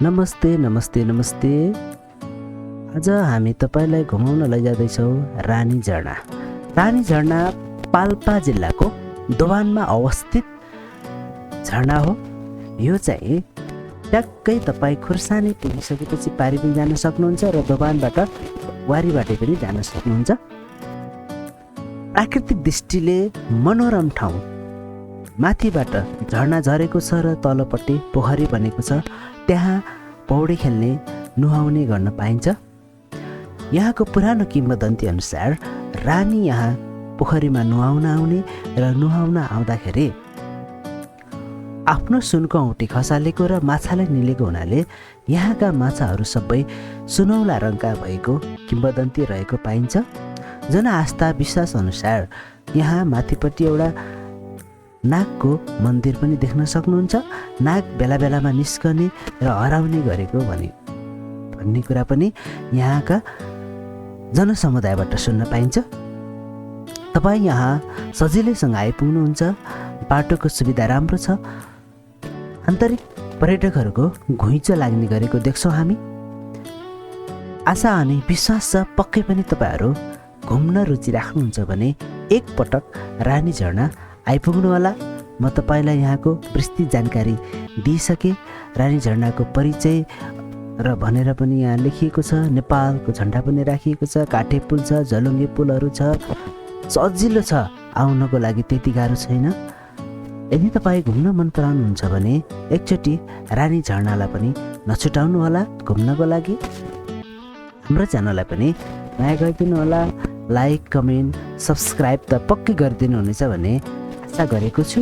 नमस्ते नमस्ते नमस्ते। आज हामी तपाईँलाई घुमाउन लैजाँदैछौँ रानी झरना। रानी झरना पाल्पा जिल्लाको दोभानमा अवस्थित झरना हो। यो चाहिँ ट्याक्कै तपाईँ खुर्सानी पुगिसकेपछि पारी पनि जान सक्नुहुन्छ र दोभानबाट वारीबाटै पनि जान सक्नुहुन्छ। प्राकृतिक दृष्टिले मनोरम ठाउँ। माथिबाट झरना झरेको छ र तलपट्टि पोखरी बनेको छ। त्यहाँ पौडी खेल्ने नुहाउने गर्न पाइन्छ। यहाँको पुरानो किंवदन्ती अनुसार रानी यहाँ पोखरीमा नुहाउन आउने र नुहाउन आउँदाखेरि आफ्नो सुनको औँठी खसालेको र माछालाई निलेको हुनाले यहाँका माछाहरू सबै सुनौला रङका भएको किंवदन्ती रहेको पाइन्छ। जनआस्था विश्वास अनुसार यहाँ माथिपट्टि एउटा नागको मन्दिर पनि देख्न सक्नुहुन्छ। नाग बेला बेलामा निस्कने र हराउने गरेको भन्ने कुरा पनि यहाँका जनसमुदायबाट सुन्न पाइन्छ। तपाईँ यहाँ सजिलैसँग आइपुग्नुहुन्छ। बाटोको सुविधा राम्रो छ। आन्तरिक पर्यटकहरूको घुइँचो लाग्ने गरेको देख्छौँ हामी। आशा अनि विश्वास छ पक्कै पनि तपाईँहरू घुम्न रुचि राख्नुहुन्छ भने एकपटक रानी झरना आइपुग्नु होला। म तपाईँलाई यहाँको विस्तृत जानकारी दिइसकेँ। रानी झरनाको परिचय र भनेर पनि यहाँ लेखिएको छ। नेपालको झन्डा पनि राखिएको छ। काठे पुल छ, झलुङ्गे पुलहरू छ। सजिलो छ, आउनको लागि त्यति गाह्रो छैन। यदि तपाईँ घुम्न मन पराउनुहुन्छ भने एकचोटि रानी झरनालाई पनि नछुटाउनु होला घुम्नको लागि। हाम्रो च्यानललाई पनि माया गरिदिनु होला। लाइक, कमेन्ट, सब्सक्राइब त पक्कै गरिदिनु हुनेछ भन्ने आशा गरेको छु।